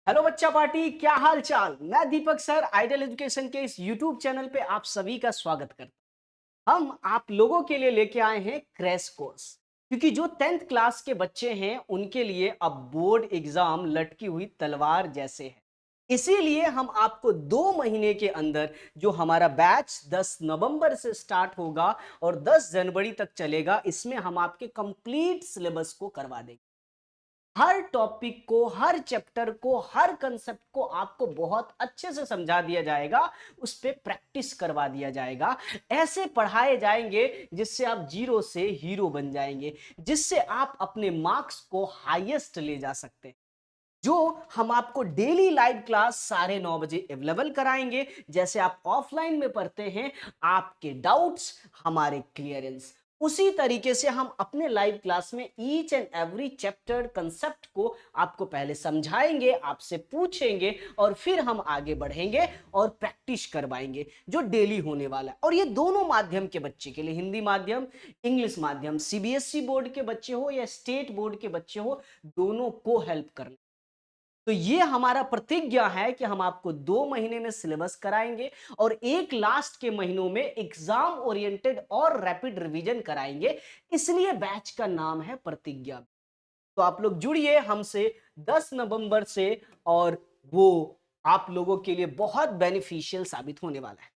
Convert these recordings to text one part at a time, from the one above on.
Hello बच्चा party, क्या हाल चाल। मैं दीपक सर आइडियल एजुकेशन के इस यूट्यूब चैनल पे आप सभी का स्वागत करता हूं। हम आप लोगों के लिए लेके आए हैं क्रैश कोर्स, क्योंकि जो 10th क्लास के बच्चे हैं उनके लिए अब बोर्ड एग्जाम लटकी हुई तलवार जैसे है। इसीलिए हम आपको 2 महीने के अंदर जो हमारा बैच 10 नवंबर से स्टार्ट होगा और 10 जनवरी तक चलेगा, इसमें हम आपके कंप्लीट सिलेबस को करवा देंगे। हर टॉपिक को, हर चैप्टर को, हर कंसेप्ट को आपको बहुत अच्छे से समझा दिया जाएगा। उस पे प्रैक्टिस करवा दिया जाएगा। ऐसे पढ़ाए जाएंगे जिससे आप जीरो से हीरो बन जाएंगे, जिससे आप अपने मार्क्स को हाईएस्ट ले जा सकते हैं। जो हम आपको डेली लाइव क्लास 9:30 बजे अवेलेबल कराएंगे। जैसे आप ऑफलाइन में पढ़ते हैं, आपके डाउट्स हमारे क्लियरेंस, उसी तरीके से हम अपने लाइव क्लास में each and every chapter concept को आपको पहले समझाएंगे, आपसे पूछेंगे और फिर हम आगे बढ़ेंगे और प्रैक्टिस करवाएंगे, जो डेली होने वाला है। और ये दोनों माध्यम के बच्चे के लिए, हिंदी माध्यम, इंग्लिश माध्यम, सीबीएसई बोर्ड के बच्चे हो या स्टेट बोर्ड के बच्चे हो, दोनों को हेल्प करना। तो ये हमारा प्रतिज्ञा है कि हम आपको 2 महीने में सिलेबस कराएंगे और एक लास्ट के महीनों में एग्जाम ओरिएंटेड और रैपिड रिवीजन कराएंगे। इसलिए बैच का नाम है प्रतिज्ञा। तो आप लोग जुड़िए हमसे 10 नवंबर से, और वो आप लोगों के लिए बहुत बेनिफिशियल साबित होने वाला है।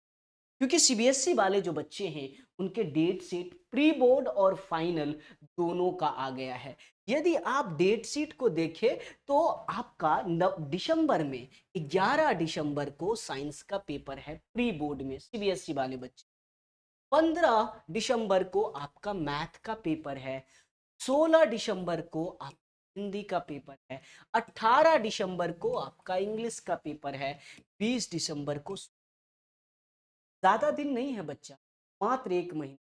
क्योंकि सीबीएसई वाले जो बच्चे हैं, उनके डेट शीट प्री बोर्ड और फाइनल दोनों का आ गया है। यदि आप डेट शीट को देखें तो आपका दिसंबर में, 11 दिसंबर को साइंस का पेपर है प्री बोर्ड में सीबीएसई वाले बच्चे। 15 दिसंबर को आपका मैथ का पेपर है। 16 दिसंबर को आप हिंदी का पेपर है। 18 दिसंबर को आपका इंग्लिश का पेपर है। 20 दिसंबर को, ज्यादा दिन नहीं है बच्चा, मात्र 1 महीना।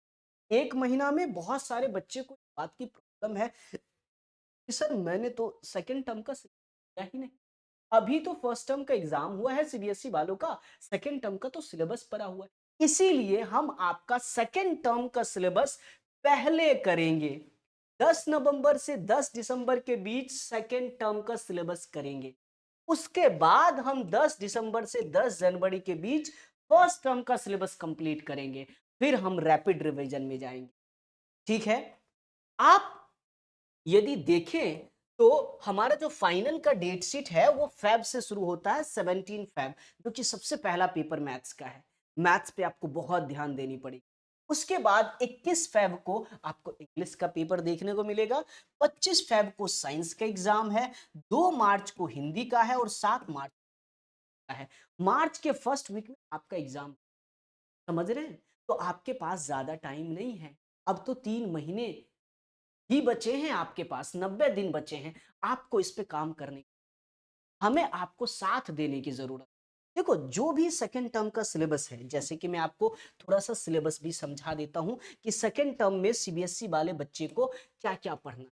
1 महीना में बहुत सारे बच्चे को इस बात की प्रॉब्लम है कि सर मैंने तो सेकेंड टर्म का किया ही नहीं। अभी तो फर्स्ट टर्म का एग्जाम हुआ है सीबीएसई वालों का, सेकेंड टर्म का तो सिलेबस पड़ा हुआ है। इसीलिए हम आपका सेकेंड टर्म का सिलेबस पहले करेंगे। 10 नवंबर से 10 दिसंबर के बीच सेकेंड टर्म का सिलेबस करेंगे। उसके बाद हम 10 दिसंबर से 10 जनवरी के बीच फर्स्ट टर्म का सिलेबस कंप्लीट करेंगे। फिर हम रैपिड रिवीजन में जाएंगे। ठीक है। आप यदि देखें तो हमारा जो फाइनल का डेट शीट है वो फेब से शुरू होता है, 17 फेब, जो कि सबसे पहला पेपर मैथ्स का है। मैथ्स पे आपको बहुत ध्यान देनी पड़ेगी। उसके बाद 21 फेब को आपको इंग्लिश का पेपर देखने को मिलेगा। 25 फेब को साइंस का एग्जाम है। 2 मार्च को हिंदी का है और 7 मार्च का है। मार्च के फर्स्ट वीक में आपका एग्जाम, समझ रहे हैं? तो आपके पास ज्यादा टाइम नहीं है। अब तो 3 महीने ही बचे हैं, आपके पास 90 दिन बचे हैं आपको इस पे काम करने की। हमें आपको साथ देने की जरूरत है। देखो, जो भी सेकेंड टर्म का सिलेबस है, जैसे कि मैं आपको थोड़ा सा सिलेबस भी समझा देता हूं कि सेकेंड टर्म में सीबीएसई वाले बच्चे को क्या क्या पढ़ना है।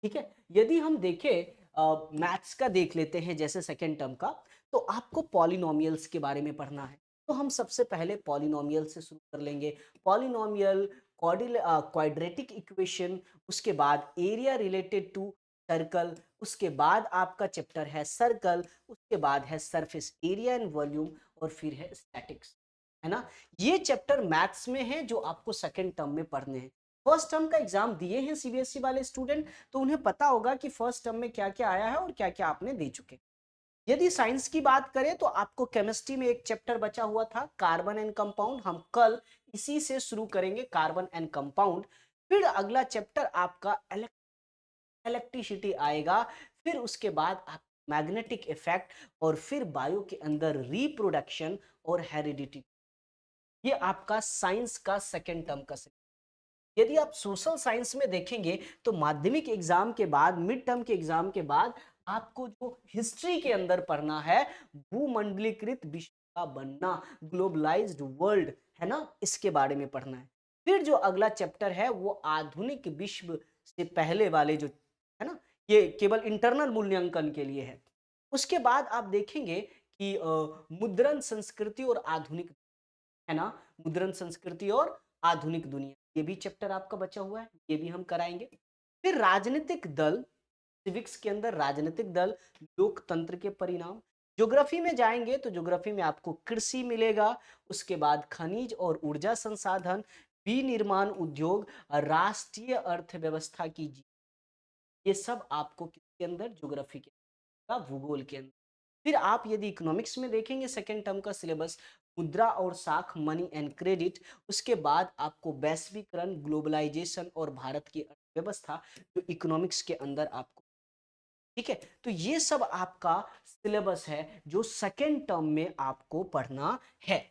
ठीक है। यदि हम देखें, मैथ्स का देख लेते हैं जैसे सेकेंड टर्म का, तो आपको पॉलिनोमियल्स के बारे में पढ़ना है। तो हम सबसे पहले पॉलिनोमियल से शुरू कर लेंगे। पॉलिनोमियल, क्वाड्रेटिक इक्वेशन, उसके बाद एरिया रिलेटेड टू सर्कल, उसके बाद आपका चैप्टर है सर्कल, उसके बाद है सरफेस एरिया एंड वॉल्यूम, और फिर है स्टैटिक्स। है ना? ये चैप्टर मैथ्स में है जो आपको सेकेंड टर्म में पढ़ने हैं। फर्स्ट टर्म का एग्जाम दिए हैं सीबीएसई वाले स्टूडेंट, तो उन्हें पता होगा कि फर्स्ट टर्म में क्या क्या आया है और क्या क्या आपने दे चुके। यदि साइंस की बात करें तो आपको केमिस्ट्री में एक चैप्टर बचा हुआ था, कार्बन एंड कंपाउंड। हम कल इसी से शुरू करेंगे, कार्बन एंड कंपाउंड। फिर अगला चैप्टर आपका इलेक्ट्रिसिटी आएगा। फिर उसके बाद आप मैग्नेटिक इफेक्ट, और फिर बायो के अंदर रिप्रोडक्शन और हेरिडिटी। ये आपका साइंस का सेकेंड टर्म का। यदि आप सोशल साइंस में देखेंगे तो माध्यमिक एग्जाम के बाद, मिड टर्म के एग्जाम के बाद, आपको जो हिस्ट्री के अंदर पढ़ना है, भूमंडलीकृत विश्व का बनना, ग्लोबलाइज्ड वर्ल्ड, है ना, इसके बारे में पढ़ना है। फिर जो अगला चैप्टर है वो आधुनिक विश्व से पहले वाले जो, है ना, ये केवल इंटरनल मूल्यांकन के लिए है। उसके बाद आप देखेंगे कि मुद्रण संस्कृति और आधुनिक, है ना, मुद्रण संस्कृति और आधुनिक दुनिया, ये भी चैप्टर आपका बचा हुआ है, ये भी हम कराएंगे। फिर राजनीतिक दल, सिविक्स के अंदर राजनीतिक दल, लोकतंत्र के परिणाम। ज्योग्राफी में जाएंगे तो ज्योग्राफी में आपको कृषि मिलेगा, उसके बाद खनिज और ऊर्जा संसाधन, विनिर्माण उद्योग, राष्ट्रीय अर्थव्यवस्था की ये सब आपको किसके अंदर, ज्योग्राफी के का भूगोल के अंदर। फिर आप यदि इकोनॉमिक्स में देखेंगे सेकेंड टर्म का सिलेबस, मुद्रा और साख, मनी एंड क्रेडिट, उसके बाद आपको वैश्वीकरण, ग्लोबलाइजेशन और भारत की अर्थव्यवस्था जो इकोनॉमिक्स के अंदर आपको, ठीक है। तो ये सब आपका सिलेबस है जो सेकेंड टर्म में आपको पढ़ना है।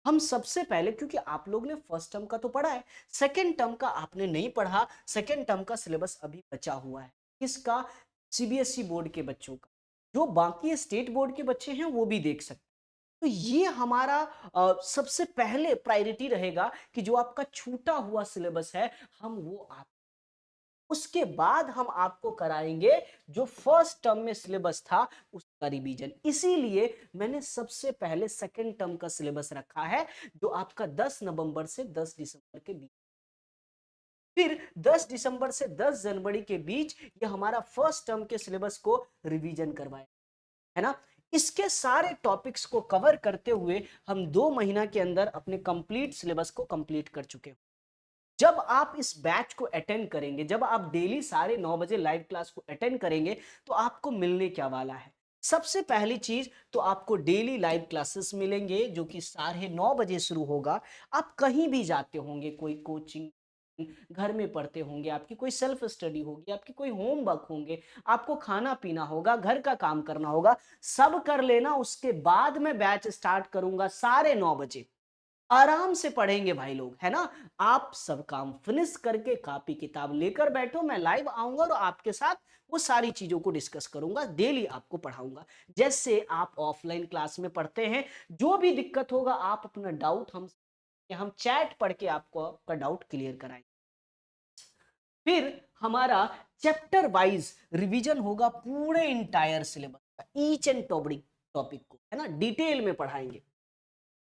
हम सबसे पहले, क्योंकि आप लोग ने फर्स्ट टर्म का तो पढ़ा है, सेकेंड टर्म का आपने नहीं पढ़ा, सेकेंड टर्म का सिलेबस अभी बचा हुआ है। किसका? सीबीएसई बोर्ड के बच्चों का। जो बाकी स्टेट बोर्ड के बच्चे हैं वो भी देख सकते हैं। तो ये हमारा सबसे पहले प्रायोरिटी रहेगा कि जो आपका छूटा हुआ सिलेबस है हम वो आप, उसके बाद हम आपको कराएंगे जो फर्स्ट टर्म में सिलेबस था उसका रिवीजन। इसीलिए मैंने सबसे पहले सेकंड टर्म का सिलेबस रखा है जो आपका 10 नवंबर से 10 दिसंबर के बीच, फिर 10 दिसंबर से 10 जनवरी के बीच ये हमारा फर्स्ट टर्म के सिलेबस को रिवीजन करवाए, है ना। इसके सारे टॉपिक्स को कवर करते हुए हम 2 महीना के अंदर अपने कंप्लीट सिलेबस को कंप्लीट कर चुके हैं। जब आप इस बैच को अटेंड करेंगे, जब आप डेली 9:30 बजे लाइव क्लास को अटेंड करेंगे, तो आपको मिलने क्या वाला है? सबसे पहली चीज तो आपको डेली लाइव क्लासेस मिलेंगे जो कि 9:30 बजे शुरू होगा। आप कहीं भी जाते होंगे, कोई कोचिंग, घर में पढ़ते होंगे, आपकी कोई सेल्फ स्टडी होगी, आपकी कोई होमवर्क होंगे, आपको खाना पीना होगा, घर का काम करना होगा, सब कर लेना। उसके बाद मैं बैच स्टार्ट करूंगा 9:30 बजे। आराम से पढ़ेंगे भाई लोग, है ना। आप सब काम फिनिश करके कॉपी किताब लेकर बैठो, मैं लाइव आऊंगा और आपके साथ वो सारी चीजों को डिस्कस करूंगा, डेली आपको पढ़ाऊंगा जैसे आप ऑफलाइन क्लास में पढ़ते हैं। जो भी दिक्कत होगा आप अपना डाउट हम चैट पढ़ के आपको आपका डाउट क्लियर कराएंगे। फिर हमारा चैप्टर वाइज रिवीजन होगा पूरे इंटायर सिलेबस का, ईच एंड टॉपिक को, है ना, डिटेल में पढ़ाएंगे।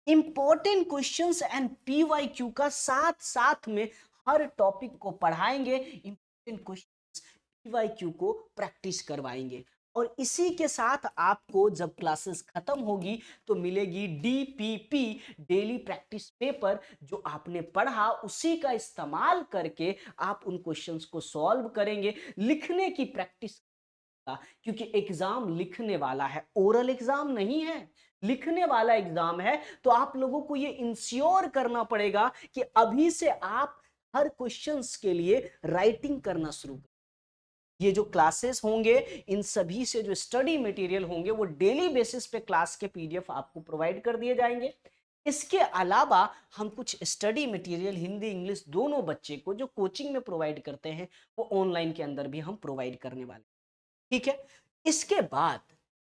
इंपॉर्टेंट क्वेश्चंस एंड पीवाईक्यू का साथ साथ में हर टॉपिक को पढ़ाएंगे, इंपॉर्टेंट क्वेश्चंस पीवाईक्यू को प्रैक्टिस करवाएंगे। और इसी के साथ आपको जब क्लासेस खत्म होगी तो मिलेगी डीपीपी, डेली प्रैक्टिस पेपर। जो आपने पढ़ा उसी का इस्तेमाल करके आप उन क्वेश्चंस को सॉल्व करेंगे, लिखने की प्रैक्टिस, क्योंकि एग्जाम लिखने वाला है, ओरल एग्जाम नहीं है, लिखने वाला एग्जाम है। तो आप लोगों को ये इंश्योर करना पड़ेगा कि अभी से आप हर क्वेश्चंस के लिए राइटिंग करना शुरू करें। ये जो क्लासेस होंगे, इन सभी से जो स्टडी मटेरियल होंगे वो डेली बेसिस पे क्लास के पीडीएफ आपको प्रोवाइड कर दिए जाएंगे। इसके अलावा हम कुछ स्टडी मटेरियल हिंदी इंग्लिश दोनों बच्चे को जो कोचिंग में प्रोवाइड करते हैं वो ऑनलाइन के अंदर भी हम प्रोवाइड करने वाले, ठीक है। इसके बाद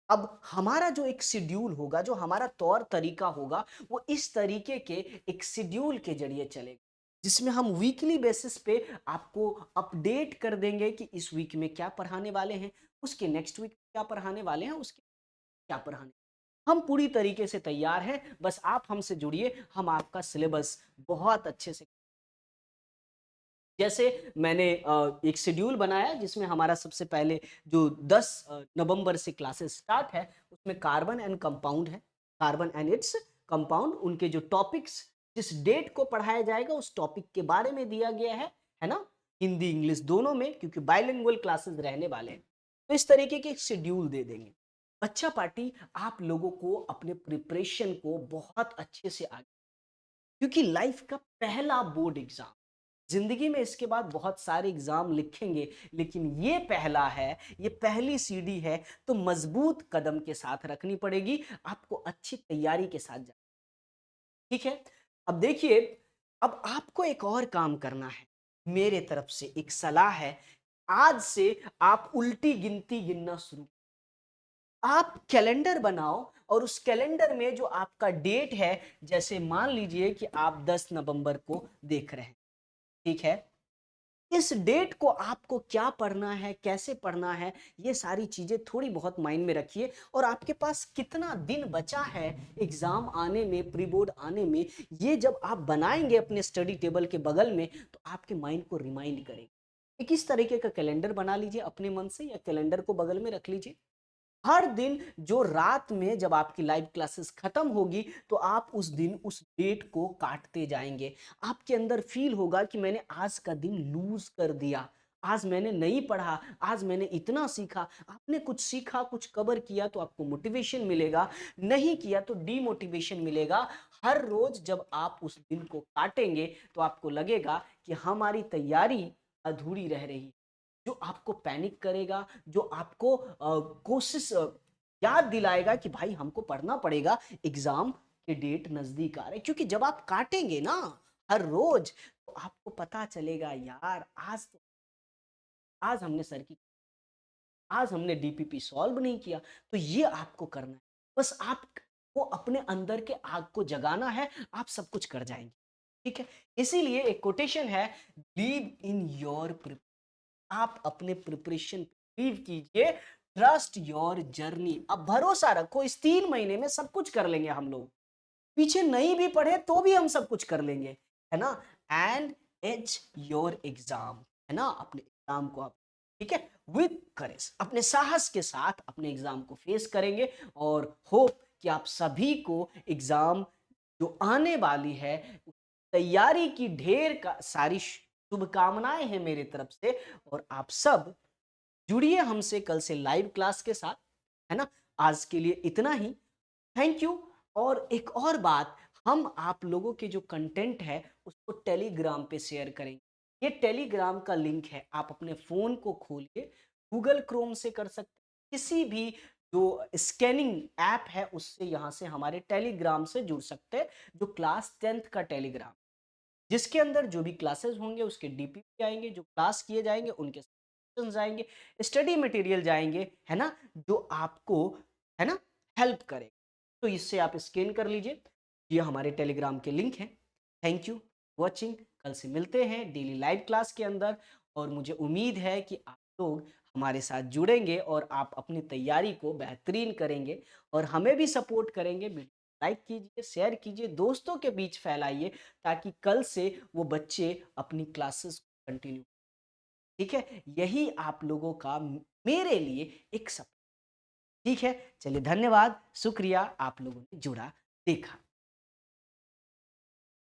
अब हमारा जो एक शेड्यूल होगा, जो हमारा तौर तरीका होगा, वो इस तरीके के एक शेड्यूल के जरिए चलेगा जिसमें हम वीकली बेसिस पे आपको अपडेट कर देंगे कि इस वीक में क्या पढ़ाने वाले हैं, उसके नेक्स्ट वीक क्या पढ़ाने वाले हैं, उसके क्या पढ़ाने। हम पूरी तरीके से तैयार हैं, बस आप हमसे जुड़िए, हम आपका सिलेबस बहुत अच्छे से, जैसे मैंने एक शेड्यूल बनाया जिसमें हमारा सबसे पहले जो 10 नवंबर से क्लासेस स्टार्ट है उसमें कार्बन एंड कंपाउंड है, कार्बन एंड इट्स कंपाउंड, उनके जो टॉपिक्स जिस डेट को पढ़ाया जाएगा उस टॉपिक के बारे में दिया गया है ना, हिंदी इंग्लिश दोनों में, क्योंकि बाइलिंगुअल क्लासेस रहने वाले हैं। तो इस तरीके के एक शेड्यूल दे देंगे। बच्चा पार्टी आप लोगों को अपने प्रिपरेशन को बहुत अच्छे से आगे, क्योंकि लाइफ का पहला बोर्ड एग्जाम, जिंदगी में इसके बाद बहुत सारे एग्जाम लिखेंगे लेकिन ये पहला है, ये पहली सीढ़ी है, तो मजबूत कदम के साथ रखनी पड़ेगी, आपको अच्छी तैयारी के साथ जाना, ठीक है। अब देखिए, अब आपको एक और काम करना है, मेरे तरफ से एक सलाह है, आज से आप उल्टी गिनती गिनना शुरू, आप कैलेंडर बनाओ और उस कैलेंडर में जो आपका डेट है, जैसे मान लीजिए कि आप 10 नवंबर को देख रहे हैं, ठीक है, इस डेट को आपको क्या पढ़ना है, कैसे पढ़ना है, ये सारी चीजें थोड़ी बहुत माइंड में रखिए। और आपके पास कितना दिन बचा है एग्जाम आने में, प्री बोर्ड आने में, ये जब आप बनाएंगे अपने स्टडी टेबल के बगल में तो आपके माइंड को रिमाइंड करेगा एक इस तरीके का कैलेंडर बना लीजिए अपने मन से, या कैलेंडर को बगल में रख लीजिए। हर दिन जो रात में जब आपकी लाइव क्लासेस खत्म होगी, तो आप उस दिन उस डेट को काटते जाएंगे। आपके अंदर फील होगा कि मैंने आज का दिन लूज कर दिया, आज मैंने नहीं पढ़ा, आज मैंने इतना सीखा। आपने कुछ सीखा, कुछ कवर किया तो आपको मोटिवेशन मिलेगा, नहीं किया तो डीमोटिवेशन मिलेगा। हर रोज जब आप उस दिन को काटेंगे तो आपको लगेगा कि हमारी तैयारी अधूरी रह रही है। जो आपको पैनिक करेगा, जो आपको कोशिश याद दिलाएगा कि भाई हमको पढ़ना पड़ेगा, एग्जाम के डेट नजदीक आ रहे हैं। क्योंकि जब आप काटेंगे ना हर रोज, तो आपको पता चलेगा यार आज हमने सर की, आज हमने डीपीपी सॉल्व नहीं किया। तो ये आपको करना है, बस आपको अपने अंदर के आग को जगाना है, आप सब कुछ कर जाएंगे। ठीक है, इसीलिए एक कोटेशन है, बिलीव इन योर, आप अपने प्रिपरेशन बिलीव कीजिए, ट्रस्ट योर जर्नी। अब भरोसा रखो, इस 3 महीने में सब कुछ कर लेंगे हम लोग, पीछे नहीं भी पढ़े तो भी हम सब कुछ कर लेंगे, है ना। एंड एच योर एग्जाम, है ना, अपने एग्जाम को आप, ठीक है, विथ करेज, अपने साहस के साथ अपने एग्जाम को फेस करेंगे। और होप कि आप सभी को एग्जाम जो आने वाली है, तैयारी की ढेर का सारी शुभकामनाएं हैं मेरी तरफ से। और आप सब जुड़िए हमसे कल से लाइव क्लास के साथ, है ना। आज के लिए इतना ही, थैंक यू। और एक और बात, हम आप लोगों के जो कंटेंट है उसको टेलीग्राम पे शेयर करेंगे। ये टेलीग्राम का लिंक है, आप अपने फोन को खोलिए, गूगल क्रोम से कर सकते हैं, किसी भी जो स्कैनिंग ऐप है उससे यहाँ से हमारे टेलीग्राम से जुड़ सकते हैं, जो क्लास 10th का टेलीग्राम, जिसके अंदर जो भी क्लासेस होंगे उसके डीपीपी आएंगे, जो क्लास किए जाएंगे उनके सेशंस आएंगे, स्टडी मटेरियल जाएंगे, है ना, जो आपको, है ना, हेल्प करेगा। तो इससे आप स्कैन कर लीजिए, ये हमारे टेलीग्राम के लिंक हैं। थैंक यू वॉचिंग, कल से मिलते हैं डेली लाइव क्लास के अंदर। और मुझे उम्मीद है कि आप लोग हमारे साथ जुड़ेंगे और आप अपनी तैयारी को बेहतरीन करेंगे और हमें भी सपोर्ट करेंगे। लाइक कीजिए, शेयर कीजिए, दोस्तों के बीच फैलाइए, ताकि कल से वो बच्चे अपनी क्लासेस कंटिन्यू, ठीक है, यही आप लोगों का मेरे लिए एक सपना। ठीक है, चलिए, धन्यवाद, शुक्रिया, आप लोगों ने जुड़ा देखा।